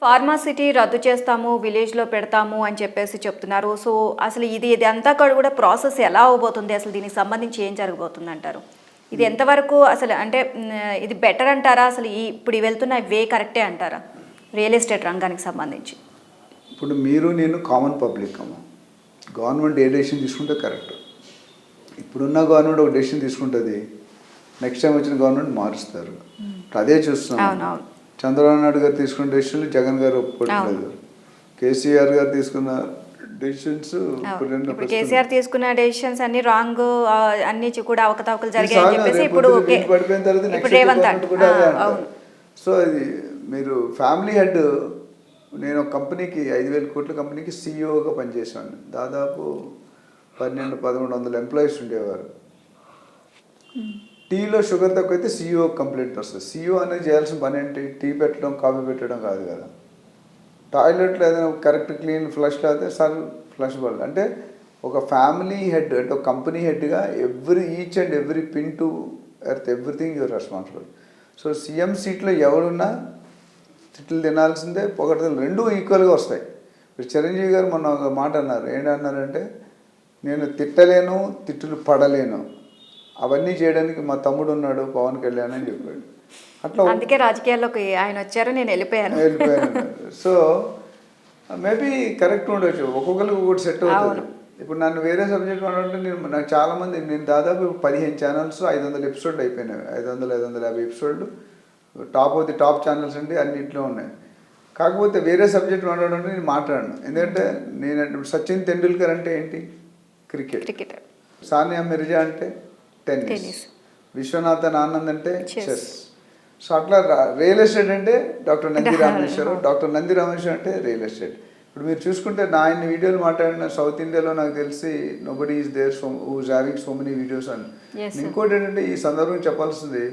Pharma city రద్దు చేస్తాము, విలేజ్‌లో పెడతాము అని చెప్పేసి చెప్తున్నారు. సో, అసలు ఇదంతా కూడా ప్రాసెస్ ఎలా అవ్వబోతుంది? అసలు దీనికి సంబంధించి ఏం జరగబోతుందంటారు? ఇది ఎంతవరకు అసలు అంటే ఇది బెటర్ అంటారా? అసలు ఇప్పుడు వెళ్తున్న వే కరెక్టే అంటారా? రియల్ ఎస్టేట్ రంగానికి సంబంధించి. ఇప్పుడు మీరు నేను కామన్ పబ్లిక్ అమ్మ. గవర్నమెంట్ ఏ డెసిషన్ తీసుకుంటే కరెక్ట్. ఇప్పుడున్న గవర్నమెంట్ ఒక డెసిషన్ తీసుకుంటుంది, నెక్స్ట్ టైం వచ్చిన గవర్నమెంట్ మారుస్తారు. అదే చూస్తున్నాం. అవునవును. చంద్రబాబు నాయుడు గారు తీసుకున్న డెసిషన్లు జగన్ గారు ఒప్పుకోవట్లేదు. కేసీఆర్ గారు తీసుకున్న డెసిషన్స్ ఇప్పుడు కేసీఆర్ తీసుకున్న డెసిషన్స్ అన్ని రాంగ్, అన్ని కూడా అవకతవకలు జరిగాయని చెప్పేసి ఇప్పుడు పడిపోయిన తర్వాత ఇప్పుడు రేవంత్ కూడా సో ఇది మీరు ఫ్యామిలీ హెడ్. నేను ఒక కంపెనీకి 5,000 కోట్ల కంపెనీకి సీఈఓగా పనిచేశాను. దాదాపు 1,200-1,300 ఎంప్లాయీస్ ఉండేవారు. టీలో షుగర్ తక్కువైతే సీఈఓ కంప్లైంట్ వస్తుంది. సీఈఓ అనేది చేయాల్సిన పని ఏంటి? టీ పెట్టడం, కాఫీ పెట్టడం కాదు కదా. టాయిలెట్లో ఏదైనా కరెక్ట్ క్లీన్ ఫ్లష్ లేకపోతే సార్ ఫ్లష్ పడదు. అంటే ఒక ఫ్యామిలీ హెడ్, అంటే ఒక కంపెనీ హెడ్గా each and every pin to earth everything your responsible. So CM సీట్లో ఎవరున్నా తిట్లు తినాల్సిందే, పొగడతలు రెండూ ఈక్వల్గా వస్తాయి. ఇప్పుడు చిరంజీవి గారు మొన్న ఒక మాట అన్నారు. ఏంటన్నారంటే, నేను తిట్టలేను, తిట్టులు పడలేను, అవన్నీ చేయడానికి మా తమ్ముడు ఉన్నాడు పవన్ కళ్యాణ్ అని చెప్పాడు. అట్లా అందుకే రాజకీయాల్లోకి ఆయన వచ్చారు, నేను వెళ్ళిపోయాను. సో మేబీ కరెక్ట్ ఉండొచ్చు, ఒక్కొక్కరికి ఒకటి సెట్ అవుతుంది. ఇప్పుడు నన్ను వేరే సబ్జెక్ట్ మాట్లాడితే నాకు చాలామంది, నేను దాదాపు 15 ఛానల్స్ 500 ఎపిసోడ్లు అయిపోయినాయి. 500-550 ఎపిసోడ్లు టాప్ ఛానల్స్ అండి, అన్నింటిలో ఉన్నాయి. కాకపోతే వేరే సబ్జెక్ట్ మాట్లాడాలంటే నేను మాట్లాడను. ఎందుకంటే నేను సచిన్ తెండూల్కర్ అంటే ఏంటి? క్రికెట్. సానియా మిర్జా అంటే టెన్నిస్. విశ్వనాథన్ ఆనంద్ అంటే చెస్. సో అట్లా రియల్ ఎస్టేట్ అంటే డాక్టర్ నంది రామేశ్వరం అంటే రియల్ ఎస్టేట్. ఇప్పుడు మీరు చూసుకుంటే నా ఇన్ని వీడియోలు మాట్లాడిన సౌత్ ఇండియాలో నాకు తెలిసి nobody is there who's having so many videos అని. ఇంకోటి ఏంటంటే ఈ సందర్భం చెప్పాల్సింది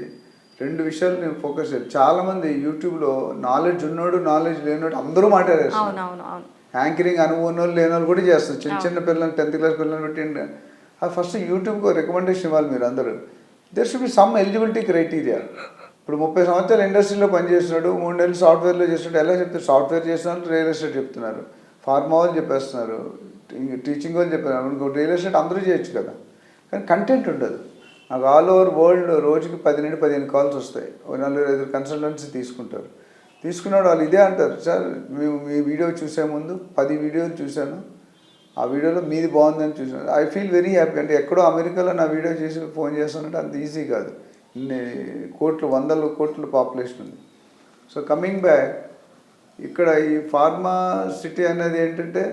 2 విషయాలు నేను ఫోకస్ చేయాలి. చాలామంది యూట్యూబ్లో నాలెడ్జ్ ఉన్నోడు, నాలెడ్జ్ లేనోడు అందరూ మాట్లాడేస్తారు. యాంకరింగ్ అనుభవం వాళ్ళు లేని వాళ్ళు కూడా చేస్తారు. చిన్న పిల్లలు 10th క్లాస్ పిల్లలు పెట్టి అది ఫస్ట్ యూట్యూబ్కి రికమెండేషన్ ఇవ్వాలి. మీరు అందరూ there should be some eligibility criteria. ఇప్పుడు 30 సంవత్సరాలు ఇండస్ట్రీలో పనిచేస్తున్నాడు, 3 నెలలు సాఫ్ట్వేర్లో చేస్తున్నాడు. ఎలా చెప్తారు? సాఫ్ట్వేర్ చేసిన వాళ్ళు రియల్ ఎస్టేట్ చెప్తున్నారు, ఫార్మా వాళ్ళు చెప్పేస్తున్నారు, టీచింగ్ వాళ్ళు చెప్పారు. రియల్ ఎస్టేట్ అందరూ చేయొచ్చు కదా, కానీ కంటెంట్ ఉండదు. నాకు ఆల్ ఓవర్ వరల్డ్ రోజుకి 10-15 కాల్స్ వస్తాయి. 4-5 కన్సల్టెన్సీ తీసుకున్నాడు. వాళ్ళు ఇదే అంటారు, సార్ మీ వీడియో చూసే ముందు 10 వీడియోలు చూశాను, ఆ వీడియోలో మీది బాగుందని చూసాను. I feel very happy. అంటే ఎక్కడో అమెరికాలో నా వీడియో చేసి ఫోన్ చేస్తానంటే అంత ఈజీ కాదు. ఇన్ని కోట్లు, 100 కోట్ల పాపులేషన్ ఉంది. సో కమింగ్ బ్యాక్, ఇక్కడ ఈ ఫార్మా సిటీ అనేది ఏంటంటే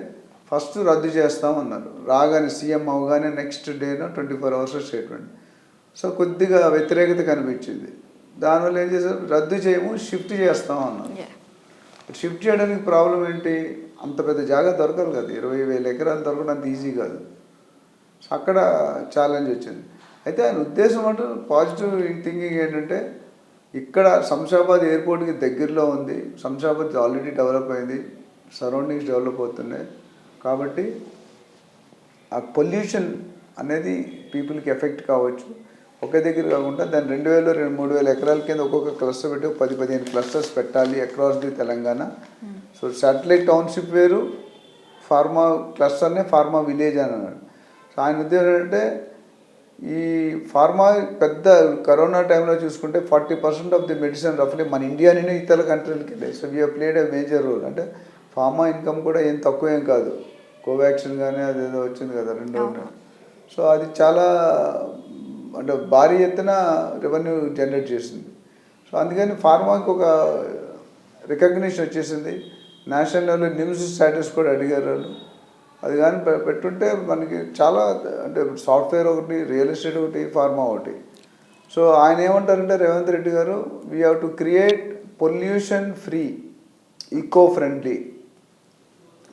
ఫస్ట్ రద్దు చేస్తామన్నారు. రాగానే సీఎం అవగానే నెక్స్ట్ డేనో 24 అవర్స్ స్టేట్మెంట్. సో కొద్దిగా వ్యతిరేకత కనిపించింది. దానివల్ల ఏం చేశారు? రద్దు చేయము, షిఫ్ట్ చేస్తామన్నారు. షిఫ్ట్ చేయడానికి ప్రాబ్లం ఏంటి? అంత పెద్ద జాగా దొరకదు కదా, 20,000 ఎకరాలు దొరకడం అంత ఈజీ కాదు. సో అక్కడ ఛాలెంజ్ వచ్చింది. అయితే ఆయన ఉద్దేశం అంటే పాజిటివ్ థింకింగ్ ఏంటంటే, ఇక్కడ శంషాబాద్ ఎయిర్పోర్ట్కి దగ్గరలో ఉంది, శంషాబాద్ ఆల్రెడీ డెవలప్ అయింది, సరౌండింగ్స్ డెవలప్ అవుతున్నాయి. కాబట్టి ఆ పొల్యూషన్ అనేది పీపుల్కి ఎఫెక్ట్ కావచ్చు. ఒకే దగ్గర కాకుండా దాన్ని 2,000-3,000 ఎకరాల కింద ఒక్కొక్క క్లస్టర్ పెట్టి 10-15 క్లస్టర్స్ పెట్టాలి across the Telangana. So satellite township వేరు, ఫార్మా క్లస్టర్నే ఫార్మా విలేజ్ అని అన్నాడు. సో ఆయన ఉద్దేశం ఏంటంటే, ఈ ఫార్మా పెద్ద కరోనా టైంలో చూసుకుంటే 40% ఆఫ్ ది మెడిసిన్ రఫ్లీ మన ఇండియా నుండి ఇతర కంట్రీలకి వెళ్ళాయి. So we have played a major role. అంటే ఫార్మా ఇన్కమ్ కూడా ఏం తక్కువేం కాదు. కోవాక్సిన్ కానీ అదేదో వచ్చింది కదా 2. సో అది చాలా అంటే భారీ ఎత్తున రెవెన్యూ జనరేట్ చేసింది. సో అందుకని ఫార్మాకి ఒక రికగ్నిషన్ వచ్చేసింది. నేషనల్ లెవెల్లో నిమ్స్ స్టాటస్ కూడా అడిగారు వాళ్ళు. అది కానీ పెట్టుంటే మనకి చాలా, అంటే సాఫ్ట్వేర్ ఒకటి, రియల్ ఎస్టేట్ ఒకటి, ఫార్మా ఒకటి. సో ఆయన ఏమంటారంటే రేవంత్ రెడ్డి గారు, we have to create pollution free, eco friendly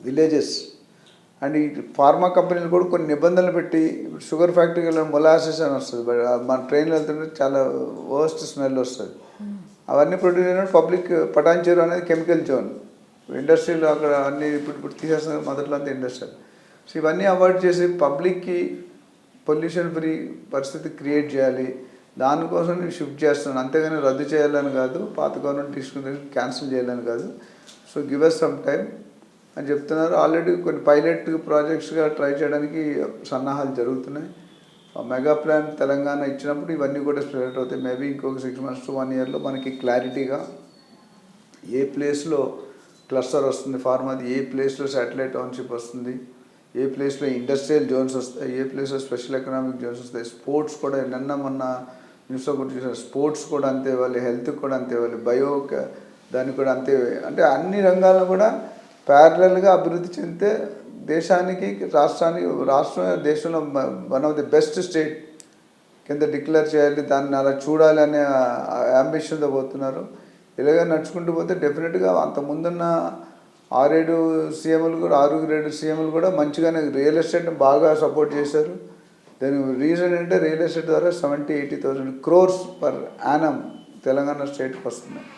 villages. And ఈ ఫార్మా కంపెనీలు కూడా కొన్ని నిబంధనలు పెట్టి, ఇప్పుడు షుగర్ ఫ్యాక్టరీకి వెళ్ళిన మొలాసిస్ అని వస్తుంది, మన ట్రైన్లో వెళ్తుంటే చాలా వర్స్ట్ స్మెల్ వస్తుంది. అవన్నీ ప్రొడ్యూస్ అయినప్పుడు పబ్లిక్ పటాన్చేరు అనేది కెమికల్ జోన్, ఇండస్ట్రీలో అక్కడ అన్నీ ఇప్పుడు తీసేస్తున్నారు, మొదట్లో అంతా ఇండస్ట్రియల్. సో ఇవన్నీ అవాయిడ్ చేసి పబ్లిక్కి పొల్యూషన్ ఫ్రీ పరిస్థితి క్రియేట్ చేయాలి. దానికోసం నేను షిఫ్ట్ చేస్తున్నాను, అంతేగాని రద్దు చేయాలని కాదు, పాత గవర్నమెంట్ తీసుకుని క్యాన్సిల్ చేయాలని కాదు. So give us some time అని చెప్తున్నారు. ఆల్రెడీ కొన్ని పైలట్ ప్రాజెక్ట్స్గా ట్రై చేయడానికి సన్నాహాలు జరుగుతున్నాయి. మెగా ప్లాన్ తెలంగాణ ఇచ్చినప్పుడు ఇవన్నీ కూడా స్ప్రెడ్ అవుతాయి. మేబీ ఇంకొక 6 months to 1 yearలో మనకి క్లారిటీగా ఏ ప్లేస్లో క్లస్టర్ వస్తుంది ఫార్మాది, ఏ ప్లేస్లో శాటిలైట్ టౌన్షిప్ వస్తుంది, ఏ ప్లేస్లో ఇండస్ట్రియల్ జోన్స్ వస్తాయి, ఏ ప్లేస్లో స్పెషల్ ఎకనామిక్ జోన్స్ వస్తాయి. స్పోర్ట్స్ కూడా మొన్న న్యూస్లో కూడా చూసారు. స్పోర్ట్స్ కూడా అంతే ఇవ్వాలి, హెల్త్కి కూడా అంతే ఇవ్వాలి, దానికి కూడా అంతే. అంటే అన్ని రంగాలను కూడా ప్యారలల్గా అభివృద్ధి చెందితే దేశానికి రాష్ట్రం దేశంలో one of the best state కింద డిక్లేర్ చేయాలి, దాన్ని అలా చూడాలి అనే అంబిషన్తో పోతున్నారు. ఇలాగ నడుచుకుంటూ పోతే డెఫినెట్గా అంత ముందున్న 6-7 సీఎంలు కూడా 6-7 సీఎంలు కూడా మంచిగానే రియల్ ఎస్టేట్ని బాగా సపోర్ట్ చేశారు. దానికి రీజన్ ఏంటంటే రియల్ ఎస్టేట్ ద్వారా 70,000-80,000 crores పర్ యానం తెలంగాణ స్టేట్కి వస్తున్నాయి.